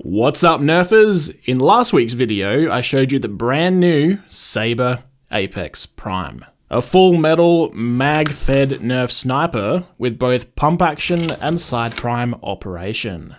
What's up, nerfers? In last week's video, I showed you the brand new Sabre Apex Prime. A full metal, mag-fed nerf sniper with both pump action and side prime operation.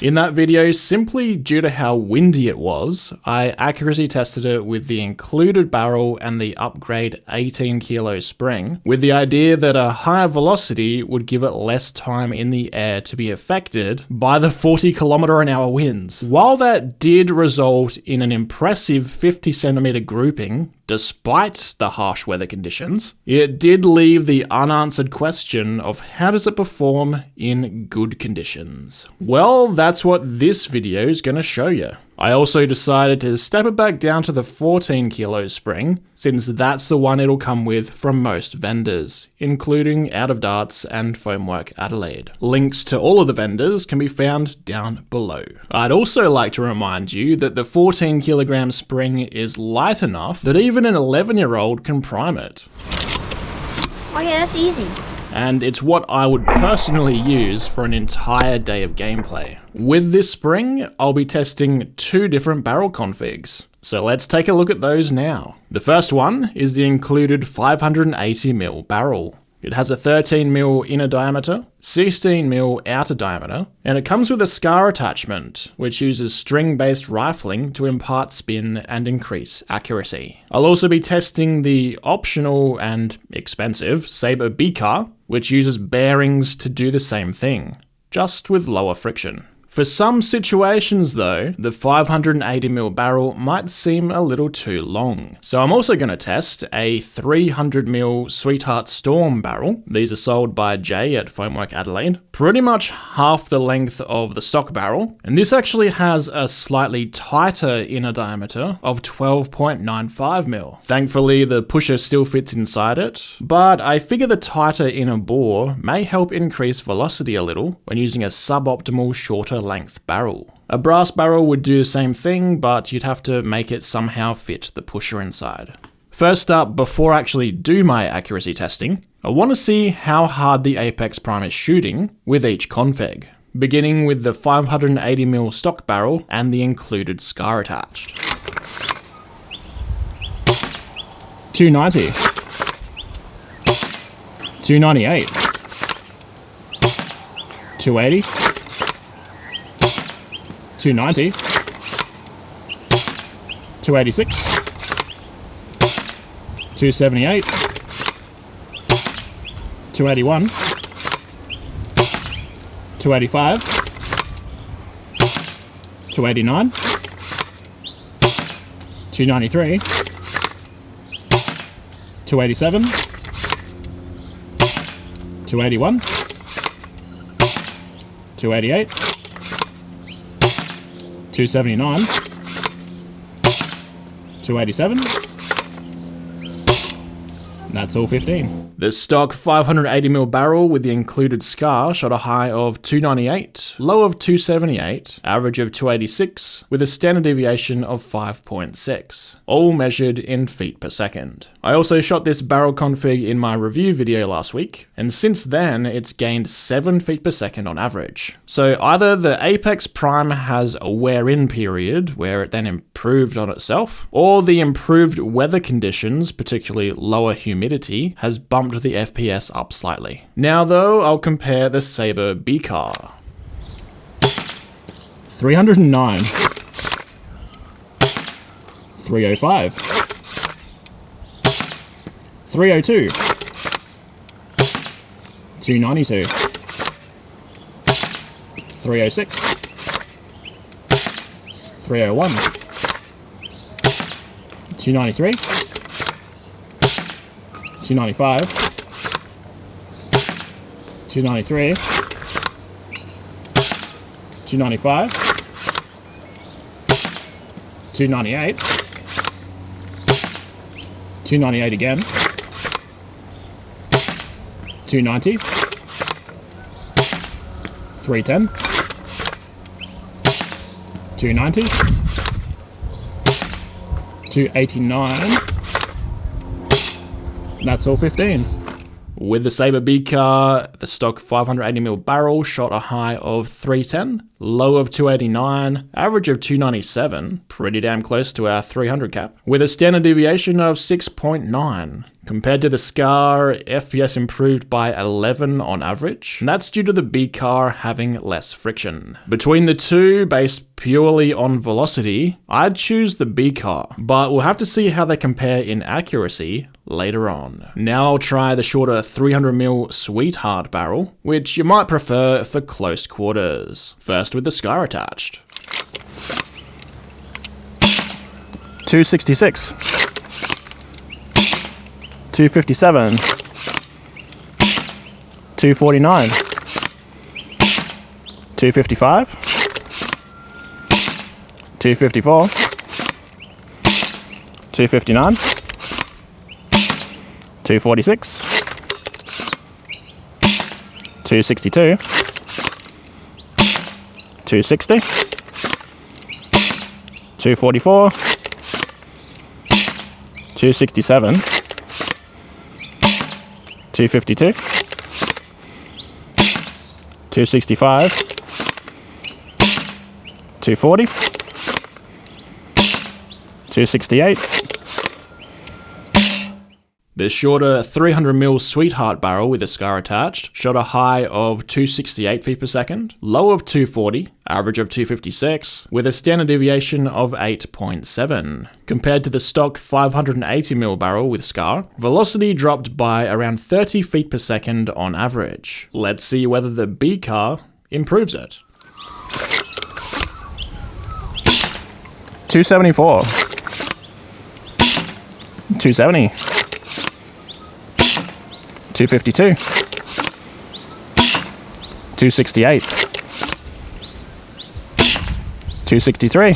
In that video, simply due to how windy it was, I accuracy tested it with the included barrel and the upgrade 18 kilo spring, with the idea that a higher velocity would give it less time in the air to be affected by the 40km/h winds. While that did result in an impressive 50cm grouping, despite the harsh weather conditions, it did leave the unanswered question of how does it perform in good conditions. Well, that's what this video is going to show you. I also decided to step it back down to the 14 kilo spring, since that's the one it'll come with from most vendors, including Out of Darts and Foamwork Adelaide. Links to all of the vendors can be found down below. I'd also like to remind you that the 14 kilogram spring is light enough that even an 11-year-old can prime it. Oh yeah, that's easy. And it's what I would personally use for an entire day of gameplay. With this spring, I'll be testing two different barrel configs. So let's take a look at those now. The first one is the included 580mm barrel. It has a 13mm inner diameter, 16mm outer diameter, and it comes with a SCAR attachment, which uses string-based rifling to impart spin and increase accuracy. I'll also be testing the optional and expensive Sabre BCAR, which uses bearings to do the same thing, just with lower friction. For some situations though, the 580mm barrel might seem a little too long. So I'm also going to test a 300mm Sweetheart Storm barrel. These are sold by Jay at Foamwork Adelaide. Pretty much half the length of the stock barrel. And this actually has a slightly tighter inner diameter of 12.95mm. Thankfully, the pusher still fits inside it, but I figure the tighter inner bore may help increase velocity a little when using a suboptimal shorter length barrel. A brass barrel would do the same thing, but you'd have to make it somehow fit the pusher inside. First up, before I actually do my accuracy testing, I want to see how hard the Apex Prime is shooting with each config, beginning with the 580mm stock barrel and the included SCAR attached. 290, 298, 280, 290, 286, 278, 281, 285, 289, 293, 287, 281, 288, 279, 287, that's all 15. The stock 580mm barrel with the included SCAR shot a high of 298, low of 278, average of 286, with a standard deviation of 5.6, all measured in feet per second. I also shot this barrel config in my review video last week, and since then it's gained 7 feet per second on average. So either the Apex Prime has a wear-in period where it then improved on itself, or the improved weather conditions, particularly lower humidity, has bumped the FPS up slightly. Now though, I'll compare the Sabre BCAR. 309, 305, 302, 292, 306, 301, 293, 295, 293, 295, 298, 298 again, 290, 310, 290, 289, that's all 15. With the Sabre BCAR, the stock 580mm barrel shot a high of 310, low of 289, average of 297, pretty damn close to our 300 cap, with a standard deviation of 6.9. Compared to the SCAR, FPS improved by 11 on average, and that's due to the BCAR having less friction. Between the two, based purely on velocity, I'd choose the BCAR, but we'll have to see how they compare in accuracy later on. Now I'll try the shorter 300mm Sweetheart barrel, which you might prefer for close quarters. First with the SCAR attached. 266. 257, 249, 255, 254, 259, 246, 262, 260, 244, 267, 252, 265, 240, 268. The shorter 300mm Sweetheart barrel with a SCAR attached shot a high of 268 feet per second, low of 240, average of 256, with a standard deviation of 8.7. Compared to the stock 580mm barrel with SCAR, velocity dropped by around 30 feet per second on average. Let's see whether the BCAR improves it. 274, 270, 252, 268, 263,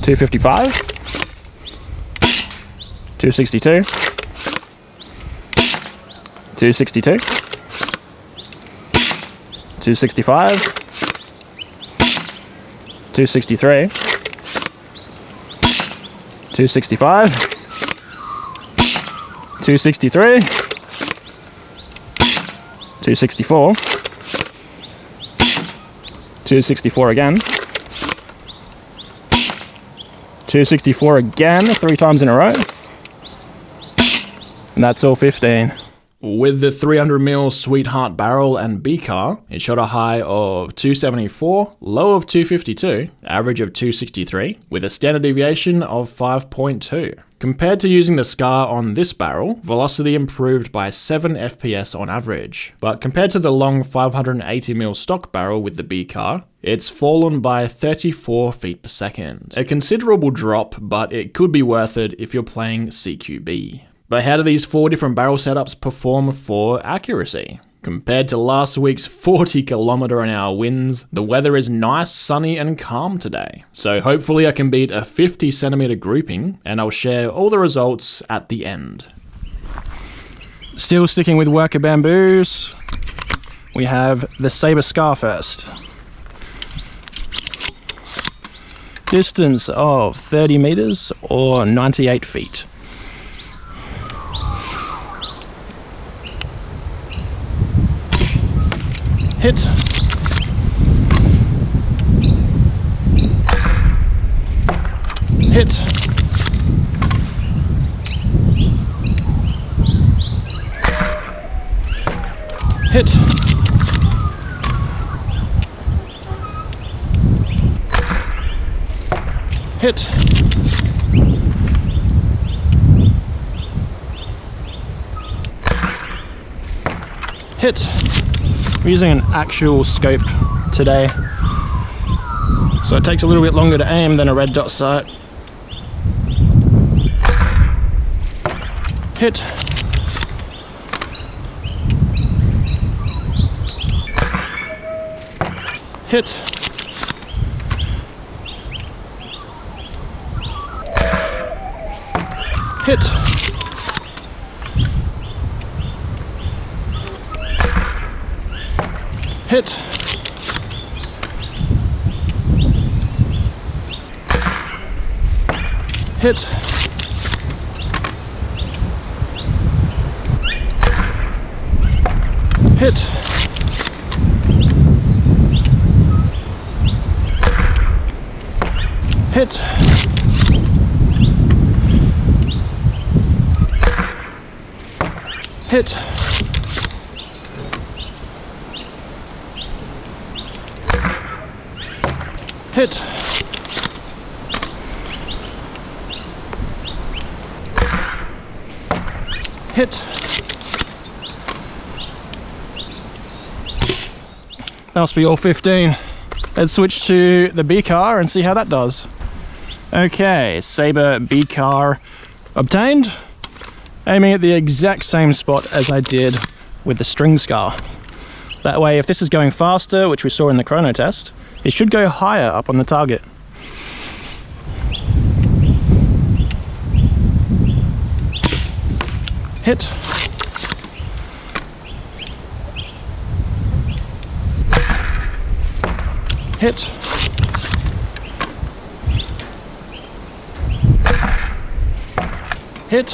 255, 262, 262, 265, 263, 265, 263, 264, 264 again, 264 again, 3 times in a row, and that's all 15. With the 300mm Sweetheart barrel and BCAR, it shot a high of 274, low of 252, average of 263, with a standard deviation of 5.2. Compared to using the SCAR on this barrel, velocity improved by 7 FPS on average, but compared to the long 580mm stock barrel with the BCAR, it's fallen by 34 feet per second. A considerable drop, but it could be worth it if you're playing CQB. But how do these 4 different barrel setups perform for accuracy? Compared to last week's 40 km/h winds, the weather is nice, sunny and calm today. So hopefully I can beat a 50 centimeter grouping, and I'll share all the results at the end. Still sticking with worker bamboos, we have the Sabre SCAR first. Distance of 30 meters or 98 feet. Hit. Hit. Hit. Hit. Hit. We're using an actual scope today, so it takes a little bit longer to aim than a red dot sight. Hit. Hit. Hit. Hit. Hit. hit, hit, hit, hit, hit. That must be all 15. Let's switch to the BCAR and see how that does. Okay, Sabre BCAR obtained. Aiming at the exact same spot as I did with the string scar. That way, if this is going faster, which we saw in the chrono test, it should go higher up on the target. Hit. Hit. Hit.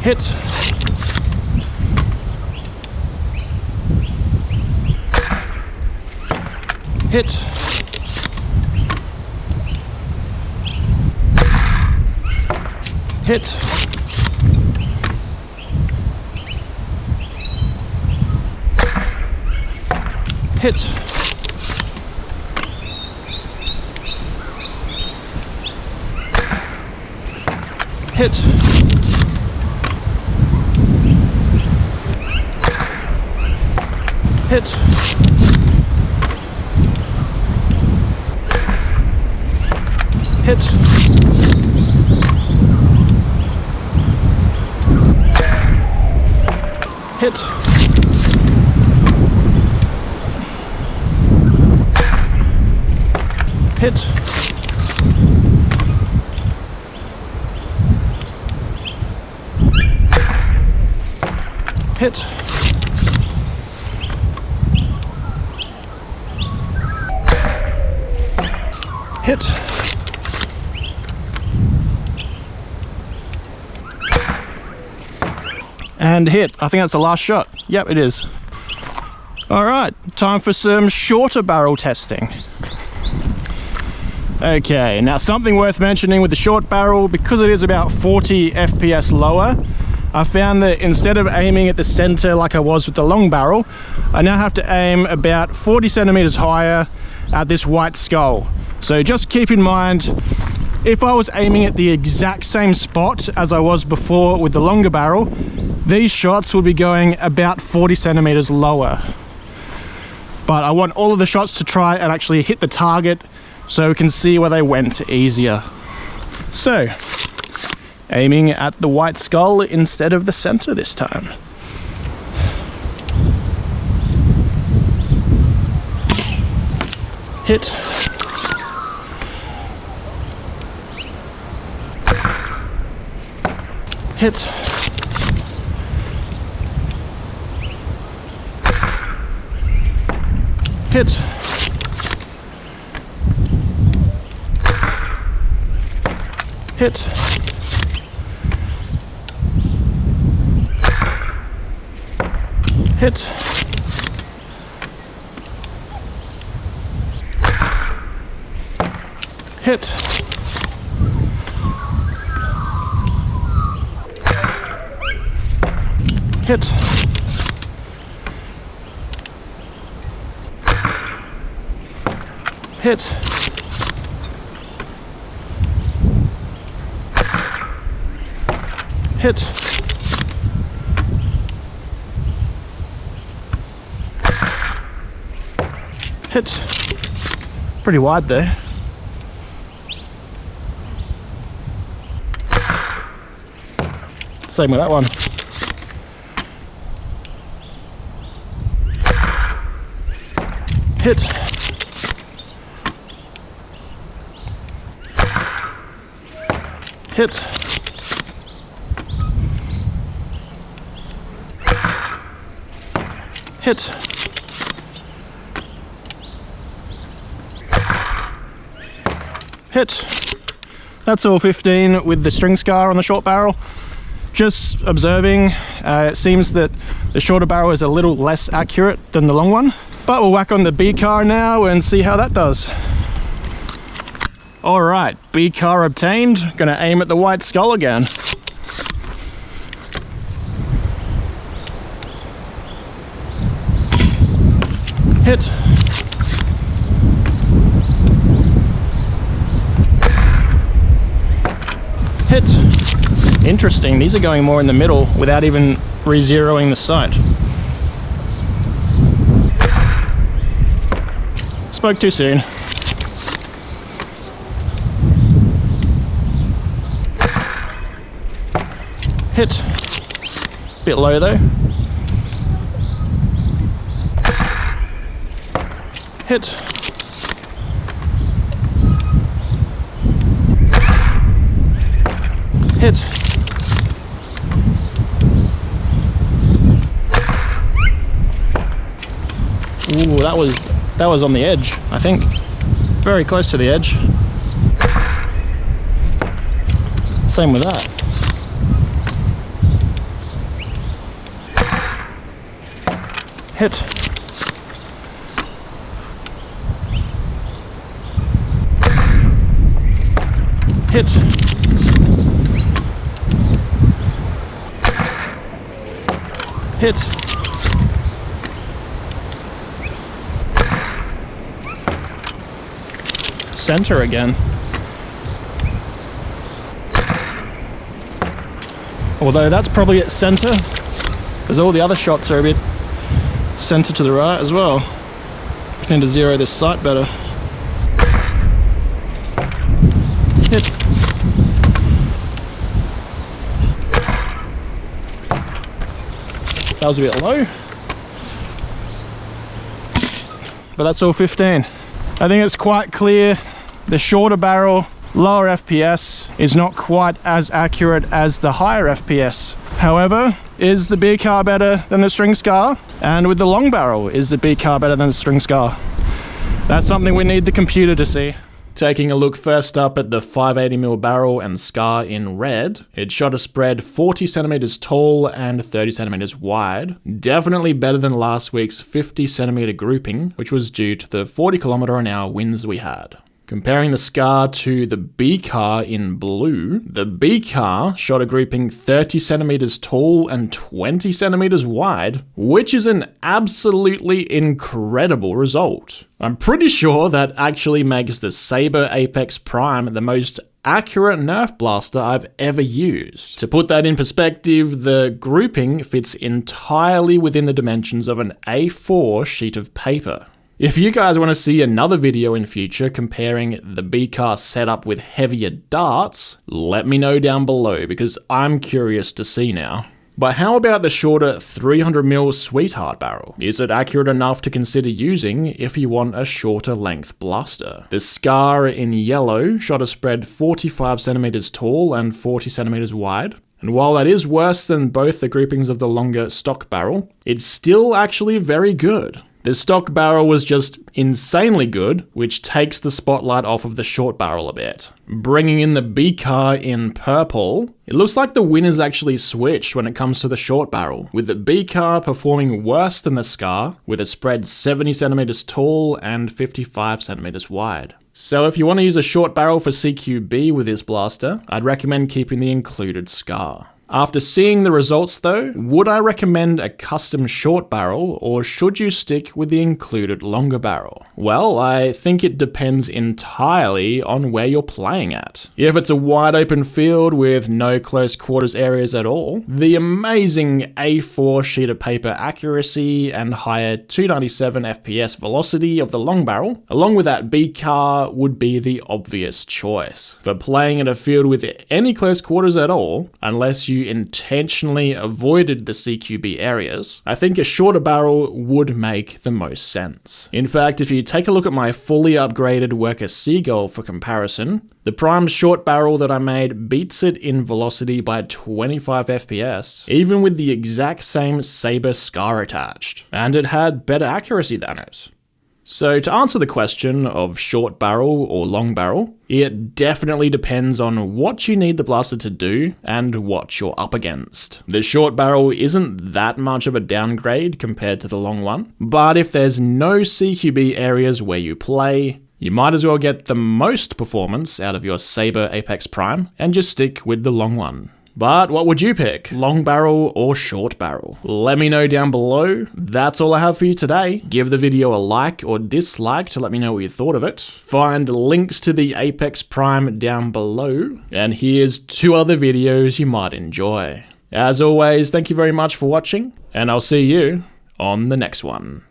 Hit. Hit. Hit. Hit. Hit. Hit. Hit. Hit. Hit. Hit. Hit. And hit. I think that's the last shot. Yep, it is. All right, time for some shorter barrel testing. Okay, now something worth mentioning with the short barrel, because it is about 40 FPS lower, I found that instead of aiming at the center like I was with the long barrel, I now have to aim about 40 centimeters higher at this white skull. So just keep in mind, if I was aiming at the exact same spot as I was before with the longer barrel, these shots will be going about 40 centimeters lower. But I want all of the shots to try and actually hit the target so we can see where they went easier. So, aiming at the white skull instead of the center this time. Hit. Hit. Hit. Hit. Hit. Hit. Hit. Hit. Hit. Hit. Pretty wide there. Same with that one. Hit. Hit. Hit. Hit. that's all 15 with the string scar on the short barrel. Just observing, it seems that the shorter barrel is a little less accurate than the long one, but we'll whack on the BCAR now and see how that does. All right, BCAR obtained. Gonna aim at the white skull again. Hit. Hit. Interesting, these are going more in the middle without even re-zeroing the sight. Spoke too soon. Hit. Bit low though. Hit. Hit. Ooh, that was on the edge, I think. Very close to the edge. Same with that. Hit. Hit. Hit. Center again. Although that's probably at center, because all the other shots are a bit center to the right as well. Just need to zero this sight better. Hit. That was a bit low, but that's all 15. I think it's quite clear the shorter barrel, lower FPS is not quite as accurate as the higher FPS. However, is the BCAR better than the string scar? And with the long barrel, is the BCAR better than the string scar? That's something we need the computer to see. Taking a look first up at the 580mm barrel and scar in red, it shot a spread 40 centimeters tall and 30 centimeters wide. Definitely better than last week's 50 centimeter grouping, which was due to the 40 km/h winds we had. Comparing the scar to the BCAR in blue, the BCAR shot a grouping 30 centimeters tall and 20 centimeters wide, which is an absolutely incredible result. I'm pretty sure that actually makes the Sabre Apex Prime the most accurate Nerf blaster I've ever used. To put that in perspective, the grouping fits entirely within the dimensions of an A4 sheet of paper. If you guys want to see another video in future comparing the BCAR setup with heavier darts, let me know down below because I'm curious to see now. But how about the shorter 300mm Sweetheart barrel? Is it accurate enough to consider using if you want a shorter length blaster? The scar in yellow shot a spread 45 centimeters tall and 40 centimeters wide. And while that is worse than both the groupings of the longer stock barrel, it's still actually very good. The stock barrel was just insanely good, which takes the spotlight off of the short barrel a bit. Bringing in the BCAR in purple, it looks like the winners actually switched when it comes to the short barrel, with the BCAR performing worse than the scar, with a spread 70 centimeters tall and 55 centimeters wide. So if you want to use a short barrel for CQB with this blaster, I'd recommend keeping the included scar. After seeing the results though, would I recommend a custom short barrel or should you stick with the included longer barrel? Well, I think it depends entirely on where you're playing at. If it's a wide open field with no close quarters areas at all, the amazing A4 sheet of paper accuracy and higher 297 FPS velocity of the long barrel, along with that BCAR, would be the obvious choice. For playing in a field with any close quarters at all, unless you intentionally avoided the CQB areas, I think a shorter barrel would make the most sense. In fact, if you take a look at my fully upgraded Worker Seagull for comparison, the Prime short barrel that I made beats it in velocity by 25 FPS, even with the exact same Sabre Scar attached, and it had better accuracy than it. So to answer the question of short barrel or long barrel, it definitely depends on what you need the blaster to do and what you're up against. The short barrel isn't that much of a downgrade compared to the long one, but if there's no CQB areas where you play, you might as well get the most performance out of your Sabre Apex Prime and just stick with the long one. But what would you pick? Long barrel or short barrel? Let me know down below. That's all I have for you today. Give the video a like or dislike to let me know what you thought of it. Find links to the Apex Prime down below. And here's 2 other videos you might enjoy. As always, thank you very much for watching, and I'll see you on the next one.